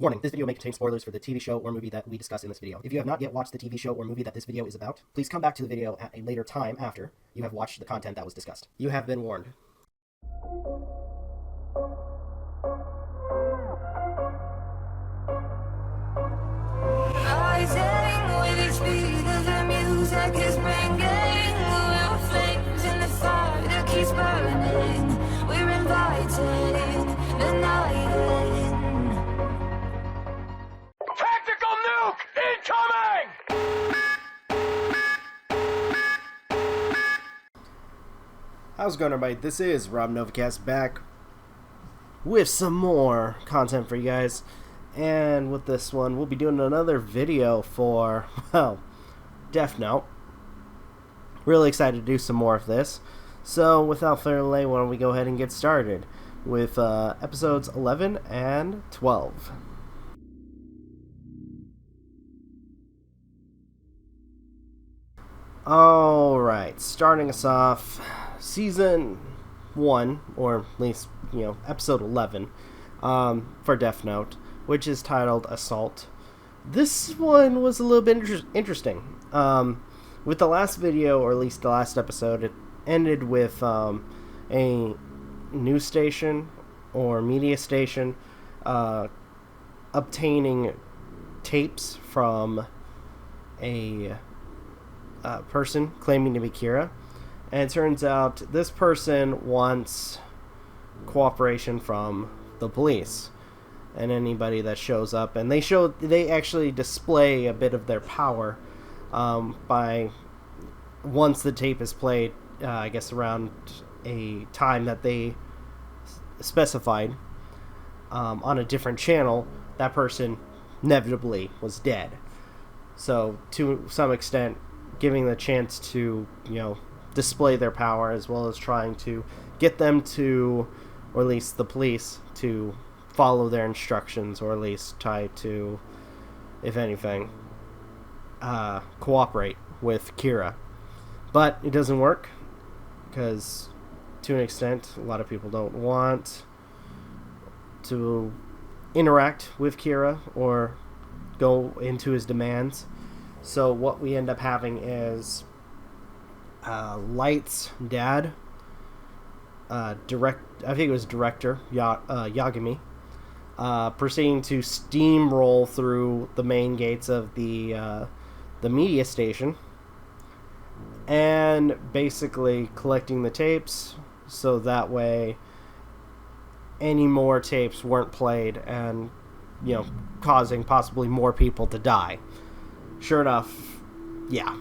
Warning, this video may contain spoilers for the TV show or movie that we discuss in this video. If you have not yet watched the TV show or movie that this video is about, please come back to the video at a later time after you have watched the content that was discussed. You have been warned. Rising with each beat of the music is bringing real flames in the fire that keeps burning. We're inviting the night in. Tactical nuke incoming! How's it going, everybody? This is Rob Novakast back with some more content for you guys. And with this one, we'll be doing another video for, well, Death Note. Really excited to do some more of this. So, without further delay, why don't we go ahead and get started with episodes 11 and 12. Alright, starting us off, Season 1, or at least, Episode 11, for Death Note, which is titled Assault. This one was a little bit interesting. With the last video, or at least the last episode, it ended with a news station or media station obtaining tapes from a person claiming to be Kira. And it turns out this person wants cooperation from the police and anybody that shows up, and they actually display a bit of their power by once the tape is played, I guess around a time that they specified on a different channel, that person inevitably was dead. So to some extent, giving the chance to display their power, as well as trying to get them to, or at least the police, to follow their instructions, or at least try to, if anything, cooperate with Kira. But it doesn't work, because to an extent, a lot of people don't want to interact with Kira or go into his demands. So what we end up having is Light's dad, I think it was director Yagami, proceeding to steamroll through the main gates of the media station and basically collecting the tapes, so that way any more tapes weren't played, and causing possibly more people to die. Sure enough, yeah.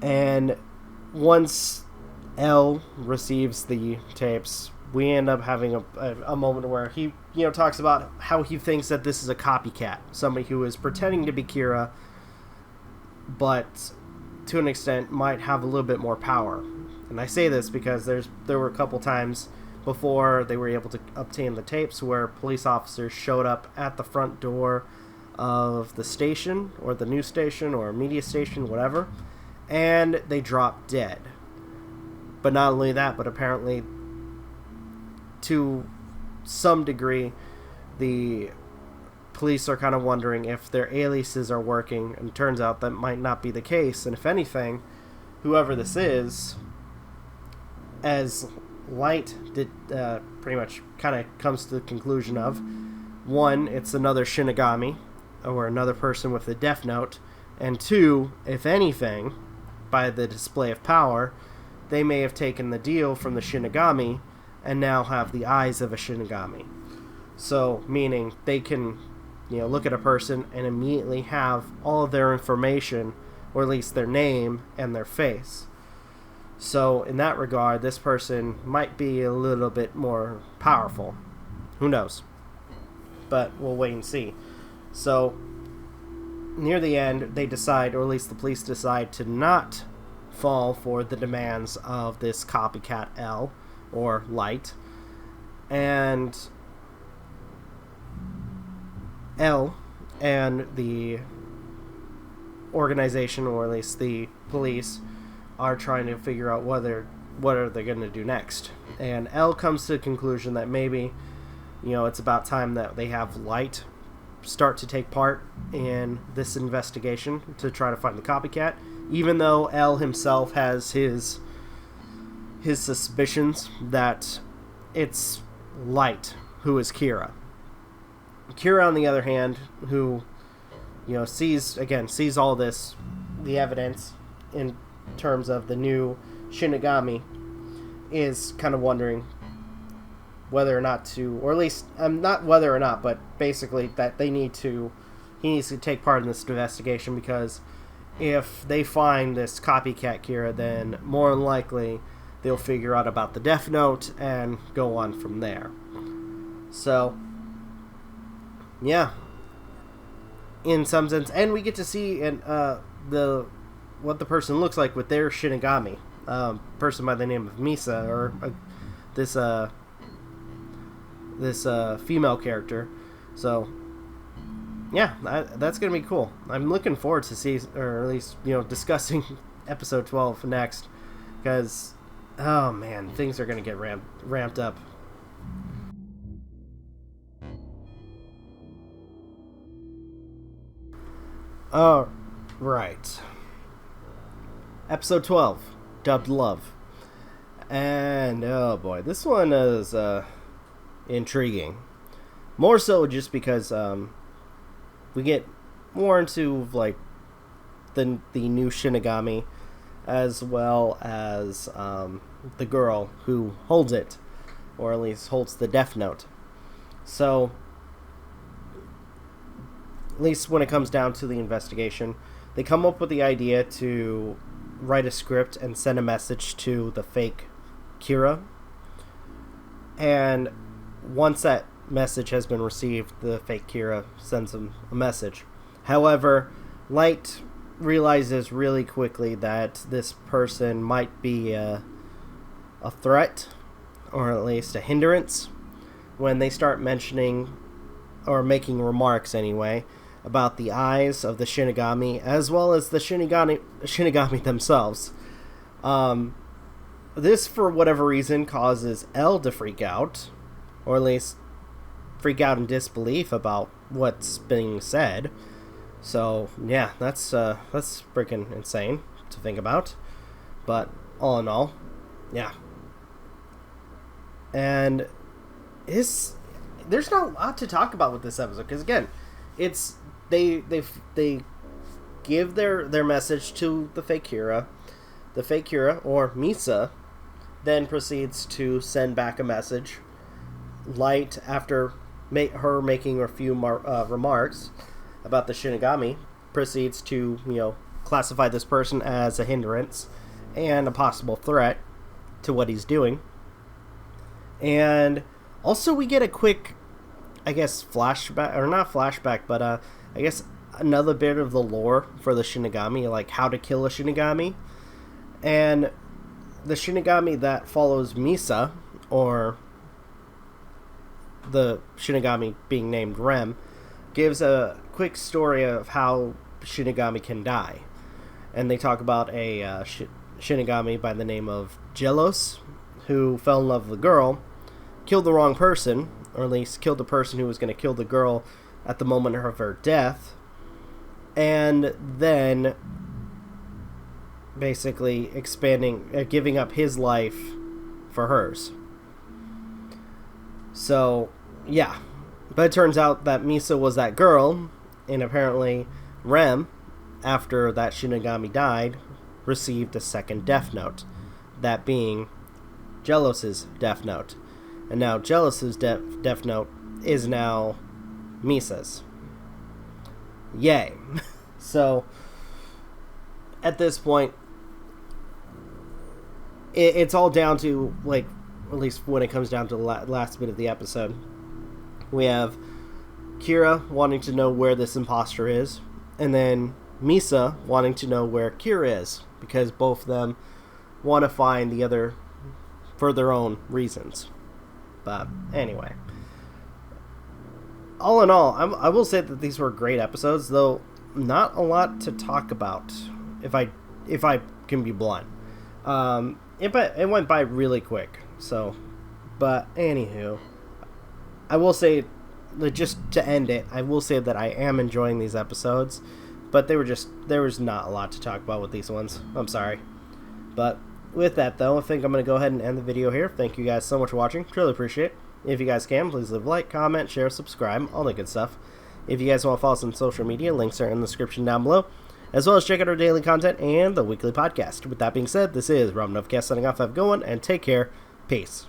And once L receives the tapes, we end up having a moment where he talks about how he thinks that this is a copycat, somebody who is pretending to be Kira, but to an extent might have a little bit more power. And I say this because there were a couple times before they were able to obtain the tapes where police officers showed up at the front door of the station, or the news station, or media station, whatever, and they dropped dead. But not only that, but apparently to some degree the police are kind of wondering if their aliases are working, and it turns out that might not be the case. And if anything, whoever this is, as Light did pretty much kind of comes to the conclusion of, one, it's another Shinigami, or another person with the Death Note, and two, if anything, by the display of power, they may have taken the deal from the Shinigami and now have the eyes of a Shinigami. So, meaning they can, look at a person and immediately have all of their information, or at least their name and their face. So, in that regard, this person might be a little bit more powerful. Who knows? But we'll wait and see. So, near the end, they decide, or at least the police decide, to not fall for the demands of this copycat L, or Light. And L and the organization, or at least the police, are trying to figure out what are they going to do next. And L comes to the conclusion that maybe it's about time that they have Light start to take part in this investigation to try to find the copycat, even though L himself has his suspicions that it's Light who is Kira. Kira, on the other hand, who sees all this, the evidence in terms of the new Shinigami, is kind of wondering whether or not to, or at least not whether or not, but basically that he needs to take part in this investigation, because if they find this copycat Kira, then more than likely they'll figure out about the Death Note and go on from there. So, yeah, in some sense, and we get to see what the person looks like with their Shinigami, person by the name of Misa, or this female character. So, yeah, that's gonna be cool. I'm looking forward to see, or at least discussing episode 12 next, because oh man, things are gonna get ramped up. All right. Episode 12, dubbed Love. And, oh boy, this one is intriguing. More so just because we get more into, like, the new Shinigami, as well as the girl who holds it, or at least holds the Death Note. So, at least when it comes down to the investigation, they come up with the idea to write a script and send a message to the fake Kira. And once that message has been received, the fake Kira sends him a message. However, Light realizes really quickly that this person might be a threat, or at least a hindrance, when they start mentioning, or making remarks anyway, about the eyes of the Shinigami, as well as the Shinigami themselves. This, for whatever reason, causes L to freak out, or at least freak out in disbelief about what's being said. So, yeah, that's freaking insane to think about. But, all in all, yeah. And there's not a lot to talk about with this episode, because, again, it's they give their message to the fake Kira. The fake Kira, or Misa, then proceeds to send back a message. Light, after her making a few remarks about the Shinigami, proceeds to classify this person as a hindrance and a possible threat to what he's doing. And also we get a quick, I guess, flashback, or not flashback, but I guess another bit of the lore for the Shinigami, like how to kill a Shinigami. And the Shinigami that follows Misa, or the Shinigami being named Rem, gives a quick story of how Shinigami can die. And they talk about a Shinigami by the name of Jealous, who fell in love with a girl, killed the wrong person, or at least killed the person who was going to kill the girl at the moment of her death, and then basically giving up his life for hers. So, yeah. But it turns out that Misa was that girl, and apparently Rem, after that Shinigami died, received a second Death Note, that being Jealous's Death Note. And now Jealous's Death Note is now Misa's. Yay. So, at this point, it's all down to, like, at least when it comes down to the last bit of the episode, we have Kira wanting to know where this imposter is, and then Misa wanting to know where Kira is, because both of them want to find the other for their own reasons. But anyway, all in all, I will say that these were great episodes, though not a lot to talk about, if I can be blunt. It went by really quick. So, but anywho, I will say, just to end it, I will say that I am enjoying these episodes, but there was not a lot to talk about with these ones. I'm sorry. But with that, though, I think I'm going to go ahead and end the video here. Thank you guys so much for watching. Truly appreciate it. If you guys can, please leave a like, comment, share, subscribe, all that good stuff. If you guys want to follow us on social media, links are in the description down below, as well as check out our daily content and the weekly podcast. With that being said, this is Novakast signing off. Have a good one, and take care. Peace.